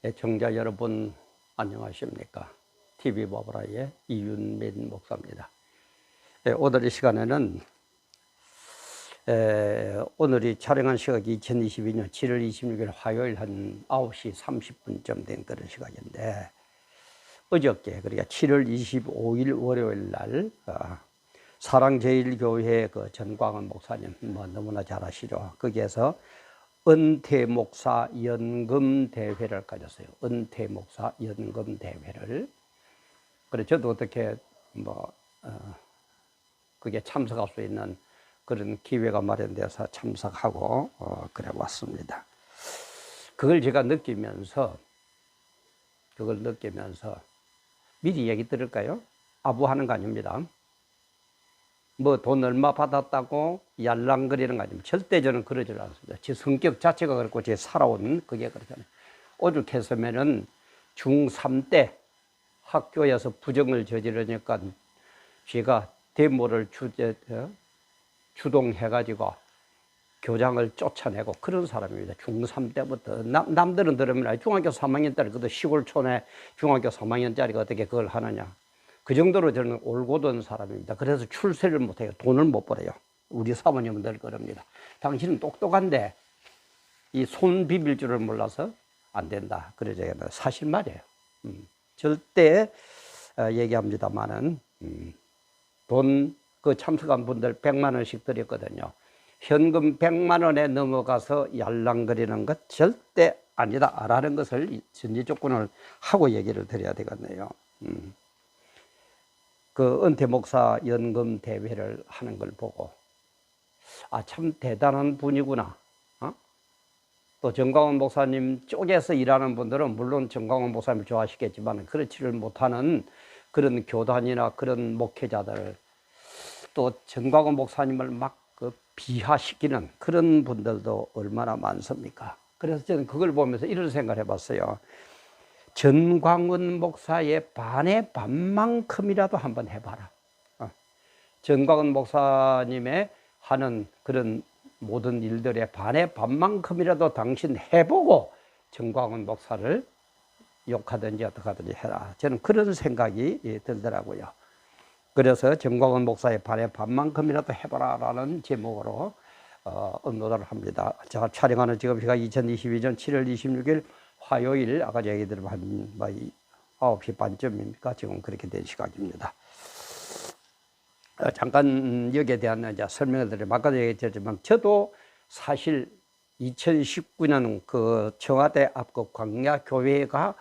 애청자 여러분 안녕하십니까? TV바브라의 이윤민 목사입니다. 오늘 이 시간에는 오늘이 촬영한 시각이 2022년 7월 26일 화요일 한 9시 30분쯤 된 그런 시각인데, 어저께 그러니까 7월 25일 월요일 날 사랑제일교회 그 전광훈 목사님 너무나 잘 아시죠? 거기에서 은퇴목사 연금대회를 가졌어요. 은퇴목사 연금대회를. 그래, 저도 어떻게 그게 참석할 수 있는 그런 기회가 마련돼서 참석하고 그래 왔습니다. 그걸 제가 느끼면서 미리 얘기 들을까요? 아부하는 거 아닙니다. 돈 얼마 받았다고 얄랑거리는 거 아닙니다. 절대 저는 그러지 않습니다. 제 성격 자체가 그렇고 제 살아온 그게 그렇잖아요. 오죽했으면은 중3 때 학교에서 부정을 저지르니까 제가 데모를 주동해가지고 교장을 쫓아내고 그런 사람입니다. 중3 때부터. 남들은 들으면 중학교 3학년짜리, 그것도 시골촌에 중학교 3학년짜리가 어떻게 그걸 하느냐. 그 정도로 저는 올곧은 사람입니다. 그래서 출세를 못해요. 돈을 못 벌어요. 우리 사모님은 늘 그럽니다. 당신은 똑똑한데 이 손 비빌 줄을 몰라서 안 된다. 그래서 사실 말이에요. 절대 얘기합니다만은 돈 그 참석한 분들 100만 원씩 드렸거든요. 현금 100만 원에 넘어가서 얄랑거리는 것 절대 아니다 라는 것을 전제 조건을 하고 얘기를 드려야 되겠네요. 그 은퇴목사 연금 대회를 하는 걸 보고 참 대단한 분이구나. 또 정광훈 목사님 쪽에서 일하는 분들은 물론 정광훈 목사님을 좋아하시겠지만 그렇지를 못하는 그런 교단이나 그런 목회자들, 또 정광훈 목사님을 막 비하시키는 그런 분들도 얼마나 많습니까? 그래서 저는 그걸 보면서 이런 생각을 해봤어요. 전광훈 목사의 반의 반만큼이라도 한번 해봐라. 전광훈 목사님의 하는 그런 모든 일들의 반의 반만큼이라도 당신 해보고 전광훈 목사를 욕하든지 어떻게 하든지 해라. 저는 그런 생각이 들더라고요. 그래서 전광훈 목사의 반의 반만큼이라도 해봐라 라는 제목으로 업로드를 합니다. 제가 촬영하는 지금 시각 2022년 7월 26일 화요일, 아까 얘기 들은 한 9시 반쯤입니까? 지금 그렇게 된 시각입니다. 잠깐 여기에 대한 이제 설명을 드리면, 아까도 얘기했지만 저도 사실 2019년 그 청와대 앞그 광야교회가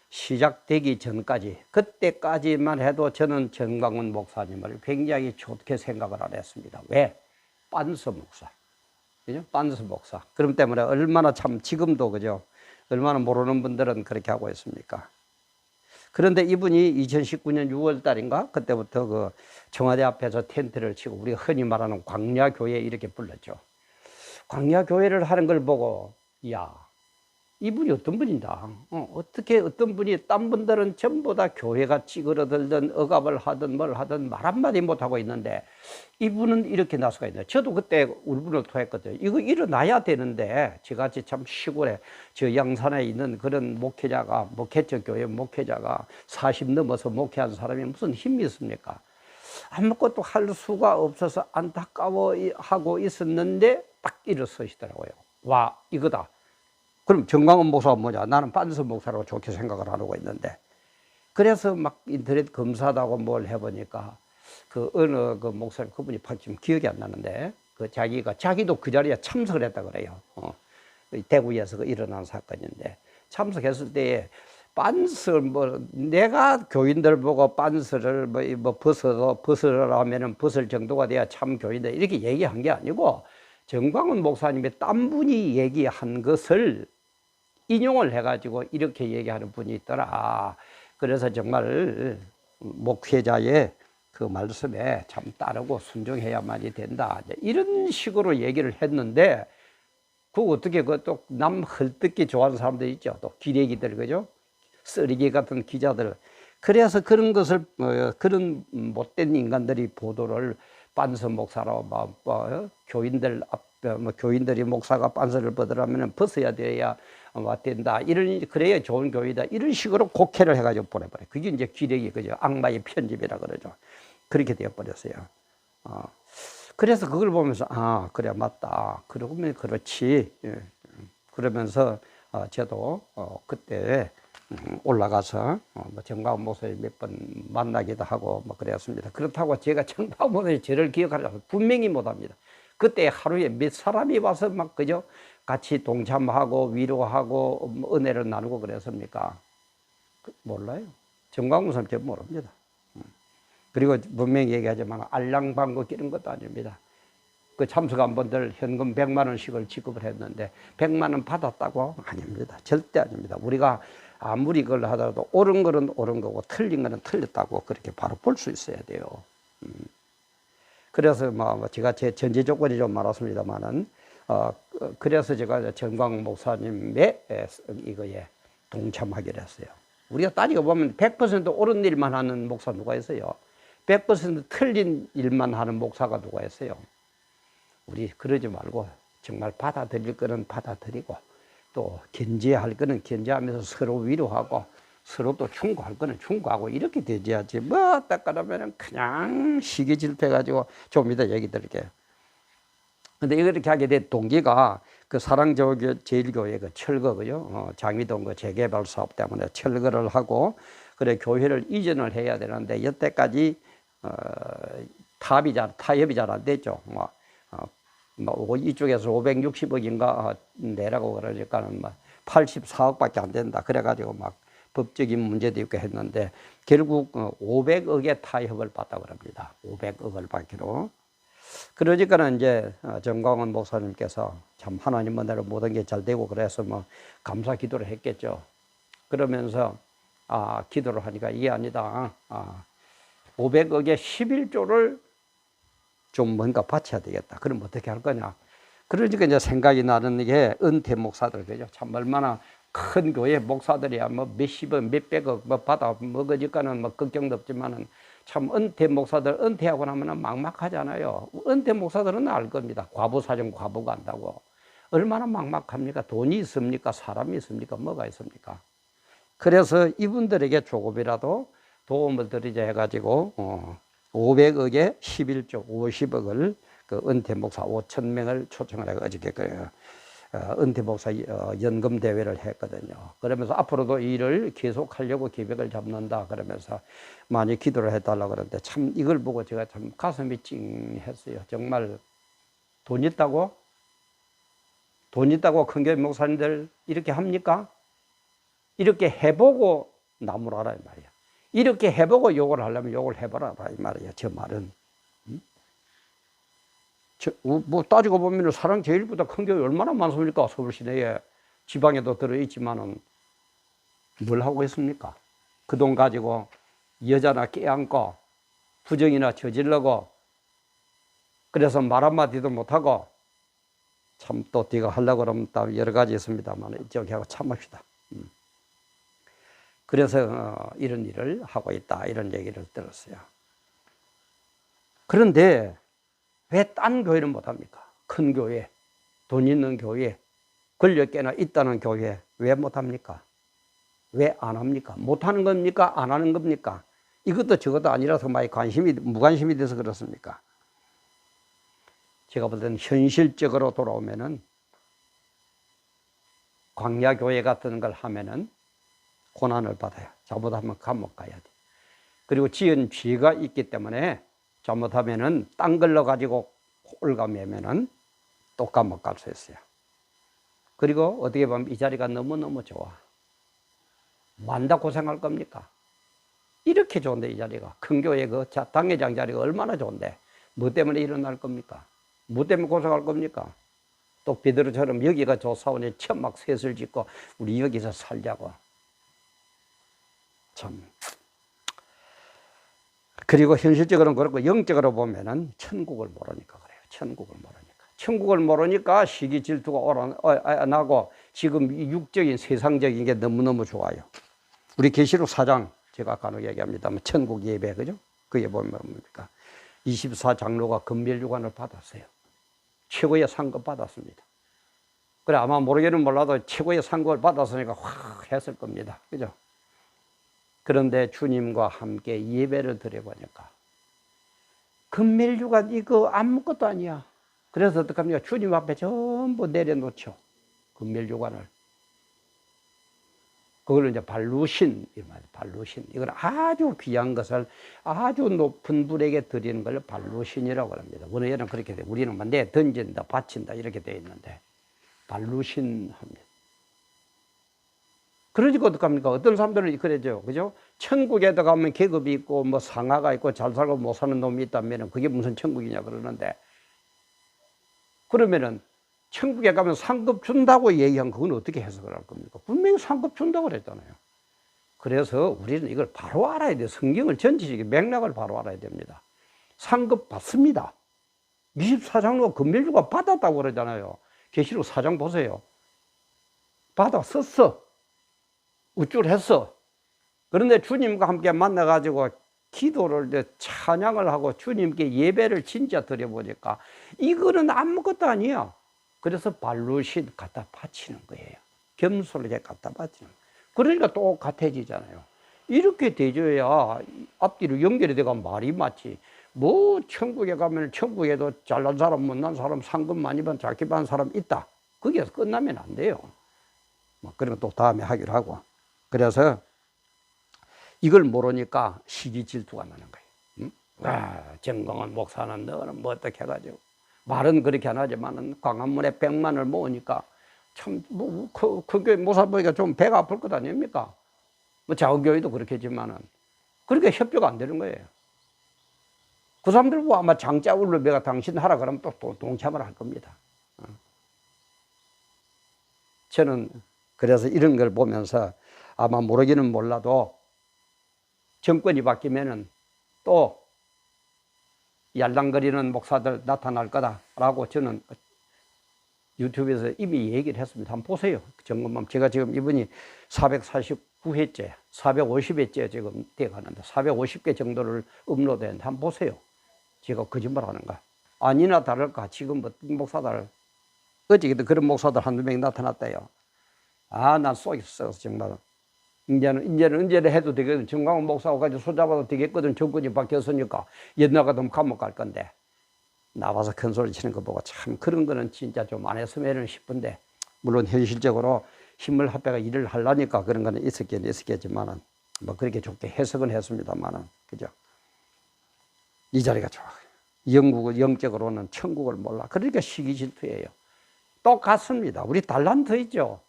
시작되기 전까지, 그때까지만 해도 저는 전광훈 목사님을 굉장히 좋게 생각을 안 했습니다. 왜? 빤스 목사. 그죠? 빤스 목사. 그럼 때문에 얼마나 참 지금도 그죠? 얼마나 모르는 분들은 그렇게 하고 있습니까? 그런데 이분이 2019년 6월 달인가? 그때부터 그 청와대 앞에서 텐트를 치고 우리가 흔히 말하는 광야교회 이렇게 불렀죠. 광야교회를 하는 걸 보고, 이분이 어떤 분이다. 어떻게 어떤 분이, 딴 분들은 전부 다 교회가 찌그러들든 억압을 하든 뭘 하든 말 한마디 못하고 있는데 이분은 이렇게 나서가 있네. 저도 그때 울분을 토했거든요. 이거 일어나야 되는데, 저같이 참 시골에 저 양산에 있는 그런 목회자가, 목회적 교회 목회자가 40 넘어서 목회한 사람이 무슨 힘이 있습니까? 아무것도 할 수가 없어서 안타까워하고 있었는데 딱 일어서시더라고요. 와, 이거다. 그럼 정광훈 목사가 뭐냐? 나는 빤스 목사라고 좋게 생각을 하고 있는데, 그래서 막 인터넷 검사하고 뭘 해보니까 그 어느 그 목사님, 그분이 지금 기억이 안 나는데, 자기도 그 자리에 참석을 했다 그래요. 대구에서 그 일어난 사건인데, 참석했을 때 빤스 내가 교인들 보고 빤스를 벗으라면은 벗을 정도가 돼야 참 교인들 이렇게 얘기한 게 아니고, 정광훈 목사님의 딴 분이 얘기한 것을 인용을 해가지고 이렇게 얘기하는 분이 있더라. 그래서 정말 목회자의 그 말씀에 참 따르고 순종해야만이 된다. 이런 식으로 얘기를 했는데, 그거 어떻게 또 남 헐뜯기 좋아하는 사람들 있죠. 또 기레기들, 그죠? 쓰레기 같은 기자들. 그래서 그런 것을 그런 못된 인간들이 보도를 빤스 목사로 교인들이 목사가 빤스를 벗으라면 벗어야 돼야 된다. 그래야 좋은 교회다. 이런 식으로 곡해를 해가지고 보내버려요. 그게 이제 기력이, 그죠? 악마의 편집이라 그러죠. 그렇게 되어버렸어요. 그래서 그걸 보면서, 그래, 맞다. 그러면 그렇지. 예. 그러면서, 저도, 그때, 올라가서, 정광훈 목사님 몇 번 만나기도 하고, 그랬습니다. 그렇다고 제가 정광훈 목사님 저를 기억하려고 분명히 못합니다. 그때 하루에 몇 사람이 와서 그죠? 같이 동참하고, 위로하고, 은혜를 나누고 그랬습니까? 몰라요. 정광훈 목사님 저 모릅니다. 그리고 분명히 얘기하지만 알랑방구 끼는 것도 아닙니다. 그 참석한 분들 현금 100만 원씩을 지급을 했는데 100만 원 받았다고? 아닙니다. 절대 아닙니다. 우리가 아무리 그걸 하더라도 옳은 거는 옳은 거고 틀린 거는 틀렸다고 그렇게 바로 볼 수 있어야 돼요. 그래서 제가 제 전제 조건이 좀 많았습니다만은 그래서 제가 정광 목사님의 이거에 동참하기로 했어요. 우리가 따지고 보면 100% 옳은 일만 하는 목사 누가 있어요? 100% 틀린 일만 하는 목사가 누가 있어요? 우리 그러지 말고 정말 받아들일 거는 받아들이고 또 견제할 거는 견제하면서 서로 위로하고 서로 또 충고할 거는 충고하고 이렇게 되지야지 딱 그러면은 그냥 시기 질투해가지고 좀 이따 얘기 드릴게요. 근데 이렇게 하게 된 동기가 그 사랑제일교회 그 철거, 그죠? 장미동 그 재개발 사업 때문에 철거를 하고, 그래, 교회를 이전을 해야 되는데, 여태까지, 타협이 잘 안 됐죠. 이쪽에서 560억인가 내라고 그러니까는 84억밖에 안 된다. 그래가지고 법적인 문제도 있고 했는데, 결국 500억의 타협을 받다고 합니다. 500억을 받기로. 그러니까는 이제 정광훈 목사님께서 참 하나님 은혜로 모든 게 잘 되고 그래서 감사 기도를 했겠죠. 그러면서 기도를 하니까 이게 아니다. 500억의 11조를 좀 뭔가 바쳐야 되겠다. 그럼 어떻게 할 거냐. 그러니까 이제 생각이 나는 게 은퇴 목사들, 그죠? 참 얼마나 큰 교회 목사들이야 몇십억, 몇백억 받아 먹으니까는 걱정도 없지만은 참 은퇴 목사들 은퇴하고 나면 막막하잖아요. 은퇴 목사들은 알 겁니다. 과부 사정 과부가 안다고. 얼마나 막막합니까? 돈이 있습니까? 사람이 있습니까? 뭐가 있습니까? 그래서 이분들에게 조금이라도 도움을 드리자 해가지고 500억에 11조 50억을 그 은퇴 목사 5천 명을 초청을 해서 어저께 은퇴 목사 연금 대회를 했거든요. 그러면서 앞으로도 이 일을 계속하려고 계획을 잡는다 그러면서 많이 기도를 해달라고 그러는데 참 이걸 보고 제가 참 가슴이 찡했어요. 정말 돈 있다고 큰 교회 목사님들 이렇게 합니까? 이렇게 해보고 나무라라 이 말이야. 이렇게 해보고 욕을 하려면 욕을 해봐라 이 말이야. 저 말은. 따지고 보면 사랑제일보다 큰 교회 얼마나 많습니까? 서울 시내에 지방에도 들어있지만은 뭘 하고 있습니까? 그 돈 가지고 여자나 껴안고 부정이나 저질러고 그래서 말 한마디도 못하고 참 또 네가 하려고 그러면 또 여러 가지 있습니다만 저기 하고 참읍시다. 그래서 이런 일을 하고 있다 이런 얘기를 들었어요. 그런데 왜 딴 교회는 못합니까? 큰 교회, 돈 있는 교회, 권력 꽤나 있다는 교회 왜 못합니까? 왜 안 합니까? 못하는 겁니까? 안 하는 겁니까? 이것도 저것도 아니라서 많이 무관심이 돼서 그렇습니까? 제가 볼 때는 현실적으로 돌아오면은 광야교회 같은 걸 하면은 고난을 받아요. 잘못하면 감옥 가야 돼. 그리고 지은 죄가 있기 때문에 잘못하면은 땅 걸러 가지고 올가매면은 또 감옥 갈 수 있어요. 그리고 어떻게 보면 이 자리가 너무너무 좋아. 만다 고생할 겁니까? 이렇게 좋은데 이 자리가 큰 교회 그 당회장 자리가 얼마나 좋은데 뭐 때문에 일어날 겁니까? 뭐 때문에 고생할 겁니까? 또 베드로처럼 여기가 좋사오니 천막 셋을 짓고 우리 여기서 살자고. 참. 그리고 현실적으로는 그렇고 영적으로 보면은 천국을 모르니까 그래요. 천국을 모르니까. 천국을 모르니까 시기 질투가 나고 지금 육적인 세상적인 게 너무너무 좋아요. 우리 계시록 4장 제가 간혹 얘기합니다만 천국 예배 그죠? 그게 보면 뭡니까? 24장로가 금멸유관을 받았어요. 최고의 상급 받았습니다. 그래, 아마 모르기는 몰라도 최고의 상급을 받았으니까 확 했을 겁니다. 그죠? 그런데 주님과 함께 예배를 드려보니까 금멜유관 이거 아무것도 아니야. 그래서 어떡합니까? 주님 앞에 전부 내려놓죠. 금멜유관을. 그걸 이제 발루신, 이 말, 발루신. 이걸 아주 귀한 것을 아주 높은 불에게 드리는 걸 발루신이라고 합니다. 원어에는 그렇게 돼. 우리는 막 내 던진다, 바친다 이렇게 돼 있는데 발루신 합니다. 그러니까 어떡합니까? 어떤 사람들은 그러죠. 그죠? 천국에 들어가면 계급이 있고, 뭐 상하가 있고, 잘 살고 못 사는 놈이 있다면 그게 무슨 천국이냐 그러는데, 그러면은 천국에 가면 상급 준다고 얘기한 그건 어떻게 해석을 할 겁니까? 분명히 상급 준다고 그랬잖아요. 그래서 우리는 이걸 바로 알아야 돼요. 성경을 전체적인 맥락을 바로 알아야 됩니다. 상급 받습니다. 24장로 금멸주가 받았다고 그러잖아요. 계시록 4장 보세요. 받았었어. 우쭐했어. 그런데 주님과 함께 만나가지고 기도를 찬양을 하고 주님께 예배를 진짜 드려보니까 이거는 아무것도 아니야. 그래서 발루신 갖다 바치는 거예요. 겸손하게 갖다 바치는 거예요. 그러니까 똑같아지잖아요. 이렇게 되줘야 앞뒤로 연결이 돼가면 말이 맞지. 뭐 천국에 가면 천국에도 잘난 사람 못난 사람 상급 많이 받은 작게 받은 사람 있다. 거기에서 끝나면 안 돼요. 그런 거 또 다음에 하기로 하고. 그래서 이걸 모르니까 시기 질투가 나는 거예요. 응? 와, 정광훈 목사는 너는 뭐 어떻게 해가지고 말은 그렇게 안 하지만은 광화문에 100만을 모으니까 참 뭐 그 교회 목사 보니까 좀 배가 아플 것 아닙니까? 뭐 작은 교회도 그렇겠지만은 그렇게 협조가 안 되는 거예요. 그 사람들 뭐 아마 장자울로 내가 당신 하라 그러면 또 동참을 할 겁니다. 저는 그래서 이런 걸 보면서 아마 모르기는 몰라도 정권이 바뀌면은 또 얄랑거리는 목사들 나타날 거다라고 저는 유튜브에서 이미 얘기를 했습니다. 한번 보세요. 점검만. 제가 지금 이분이 449회째, 450회째 지금 돼가는데 450개 정도를 업로드했는데 한번 보세요. 제가 거짓말 하는가. 아니나 다를까 지금 뭐 목사들 어저께도 그런 목사들 한두 명이 나타났대요. 아, 난 쏘기 썩어서 정말. 이제는 해도 되거든. 정광훈 목사하고 같이 손잡아도 되겠거든. 정권이 바뀌었으니까. 옛날 같으면 감옥 갈 건데. 나와서 큰 소리 치는 거 보고 참 그런 거는 진짜 좀 안 했으면 싶은데, 물론 현실적으로 힘을 합해가 일을 하려니까 그런 거는 있었겠지만은, 뭐 그렇게 좋게 해석은 했습니다만은, 그죠? 이 자리가 좋아. 영적으로는 천국을 몰라. 그러니까 시기 질투예요. 똑같습니다. 우리 달란트 있죠?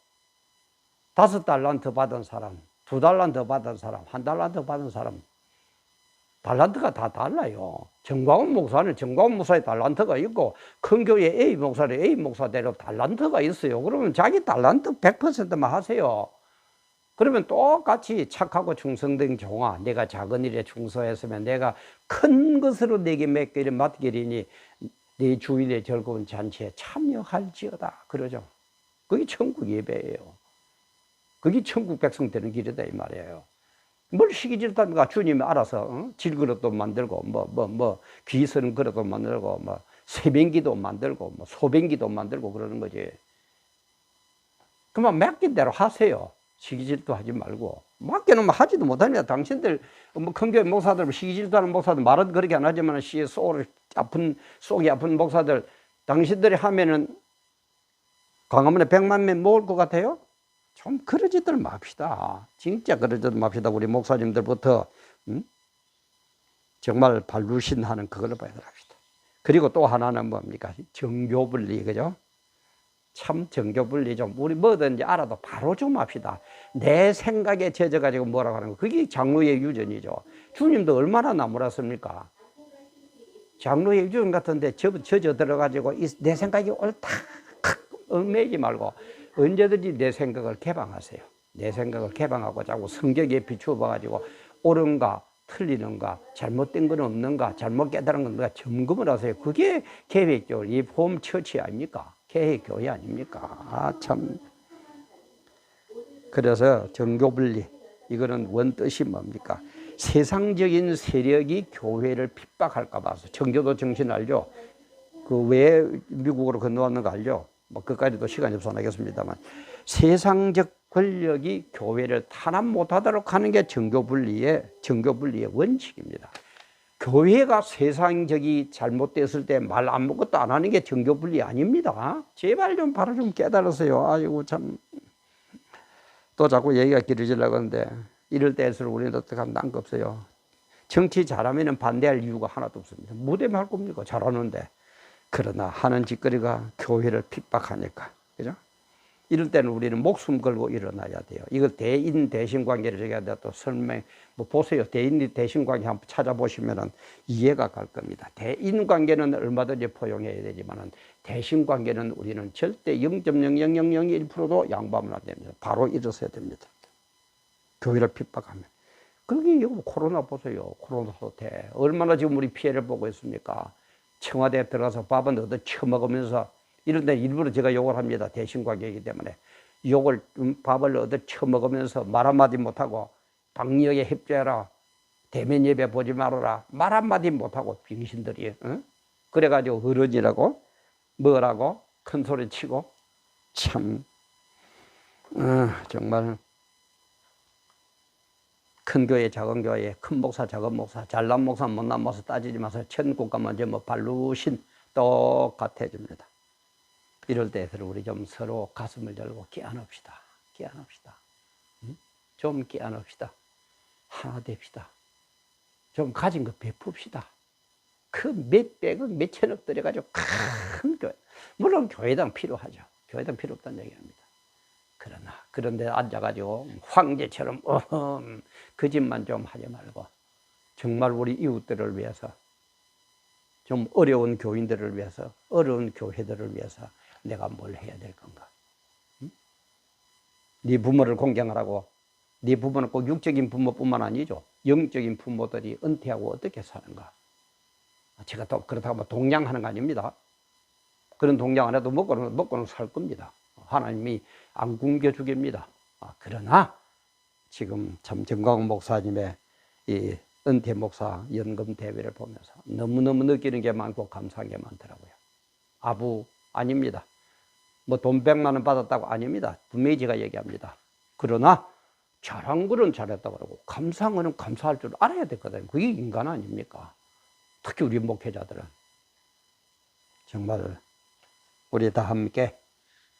5달란트 받은 사람, 2달란트 받은 사람, 1달란트 받은 사람, 달란트가 다 달라요. 정광훈 목사는 정광훈 목사의 달란트가 있고, 큰 교회 A 목사는 A 목사대로 달란트가 있어요. 그러면 자기 달란트 100%만 하세요. 그러면 똑같이 착하고 충성된 종아, 내가 작은 일에 충성했으면 내가 큰 것으로 내게 맡기리니 내 주일의 즐거운 잔치에 참여할지어다. 그러죠. 그게 천국 예배예요. 그게 천국 백성 되는 길이다 이 말이에요. 뭘 시기 질투합니까? 주님이 알아서 질그릇도 만들고 귀 쓰는 그릇도 만들고 세변기도 만들고 소변기도 만들고 그러는 거지. 그만 맡긴 대로 하세요. 시기 질투하지 말고. 맡겨놓으면 하지도 못합니다. 당신들 큰 교회 목사들 시기 질투하는 목사들 말은 그렇게 안 하지만 속이 아픈 목사들 당신들이 하면은 광화문에 100만 명 모을 것 같아요? 좀 그러지들 맙시다. 진짜 그러지들 맙시다. 우리 목사님들부터 정말 발루신하는 그걸로 봐야 합시다. 그리고 또 하나는 뭡니까? 정교분리, 그죠? 참 정교분리 좀 우리 뭐든지 알아도 바로 좀 합시다. 내 생각에 젖어가지고 뭐라고 하는 거 그게 장로의 유전이죠. 주님도 얼마나 나무랐습니까? 장로의 유전 같은데 젖어 들어가지고 내 생각이 옳다 얽매이지 말고 언제든지 내 생각을 개방하세요. 내 생각을 개방하고 자꾸 성경에 비추어 봐가지고 옳은가 틀리는가 잘못된 건 없는가 잘못 깨달은 건가 점검을 하세요. 그게 계획적으로 이 홈 처치 아닙니까? 계획교회 아닙니까? 아, 참. 그래서 정교분리 이거는 원뜻이 뭡니까? 세상적인 세력이 교회를 핍박할까 봐서. 청교도 정신 알죠? 그 왜 미국으로 건너왔는 거 알죠? 뭐 그까지도 시간이 없어서 하겠습니다만, 세상적 권력이 교회를 탄압 못하도록 하는 게 정교분리의 원칙입니다. 교회가 세상적이 잘못됐을 때 말 아무것도 안 하는 게 정교분리 아닙니다. 제발 좀 바로 좀 깨달으세요. 아이고 참, 또 자꾸 얘기가 길어지려고 하는데 이럴 때일수록 우리는 어떻게 하면 난 거 없어요. 정치 잘하면 반대할 이유가 하나도 없습니다. 무대만 할 겁니까? 잘하는데. 그러나 하는 짓거리가 교회를 핍박하니까, 그죠? 이럴 때는 우리는 목숨 걸고 일어나야 돼요. 이걸 대인 대신 관계를 제가 또 설명, 뭐 보세요. 대인 대신 관계 한번 찾아보시면 이해가 갈 겁니다. 대인 관계는 얼마든지 포용해야 되지만 대신 관계는 우리는 절대 0.00001%도 양보하면 안 됩니다. 바로 일어서야 됩니다. 교회를 핍박하면. 그게 이거 코로나 보세요. 코로나 사태. 얼마나 지금 우리 피해를 보고 있습니까? 청와대에 들어가서 밥은 얻어 처먹으면서, 이런 데 일부러 제가 욕을 합니다. 대신관계이기 때문에. 밥을 얻어 처먹으면서 말 한마디 못하고, 방역에 협조해라, 대면 예배 보지 말아라, 말 한마디 못하고 병신들이, 응? 그래가지고 어른이라고 뭐라고 큰 소리 치고, 참 정말 큰 교회 작은 교회, 큰 목사 작은 목사, 잘난 목사 못난 목사 따지지 마세요. 천국 가면 뭐 발루신 똑같아집니다. 이럴 때 우리 좀 서로 가슴을 열고 깨어납시다. 깨어납시다. 좀 깨어납시다. 하나 됩시다. 좀 가진 거 베풉시다. 그 몇백억, 몇천억 들여가지고 큰 교회. 물론 교회당 필요하죠. 교회당 필요 없다는 얘기합니다. 그런데 앉아가지고 황제처럼 그 짓만 좀 하지 말고, 정말 우리 이웃들을 위해서, 좀 어려운 교인들을 위해서, 어려운 교회들을 위해서 내가 뭘 해야 될 건가? 응? 네 부모를 공경하라고. 네 부모는 꼭 육적인 부모뿐만 아니죠. 영적인 부모들이 은퇴하고 어떻게 사는가? 제가 또 그렇다고 뭐 동냥하는 거 아닙니다. 그런 동냥 안 해도 먹고는 살 겁니다. 하나님이 안 굶겨주겠습니다. 그러나 지금 참 정광훈 목사님의 이 은퇴 목사 연금 대회를 보면서 너무너무 느끼는 게 많고 감사한 게 많더라고요. 아부 아닙니다. 뭐 돈 100만 원 받았다고 아닙니다. 분명히 제가 얘기합니다. 그러나 잘한 거는 잘했다고 그러고 감사한 거는 감사할 줄 알아야 되거든요. 그게 인간 아닙니까? 특히 우리 목회자들은. 정말 우리 다 함께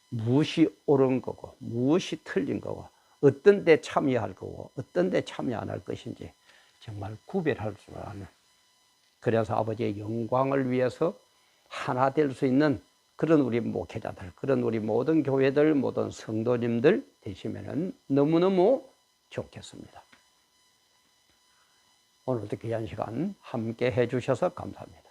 무엇이 옳은 거고 무엇이 틀린 거고 어떤 데 참여할 거고 어떤 데 참여 안 할 것인지 정말 구별할 줄 아는, 그래서 아버지의 영광을 위해서 하나 될 수 있는 그런 우리 목회자들, 그런 우리 모든 교회들, 모든 성도님들 되시면 너무너무 좋겠습니다. 오늘도 귀한 시간 함께 해주셔서 감사합니다.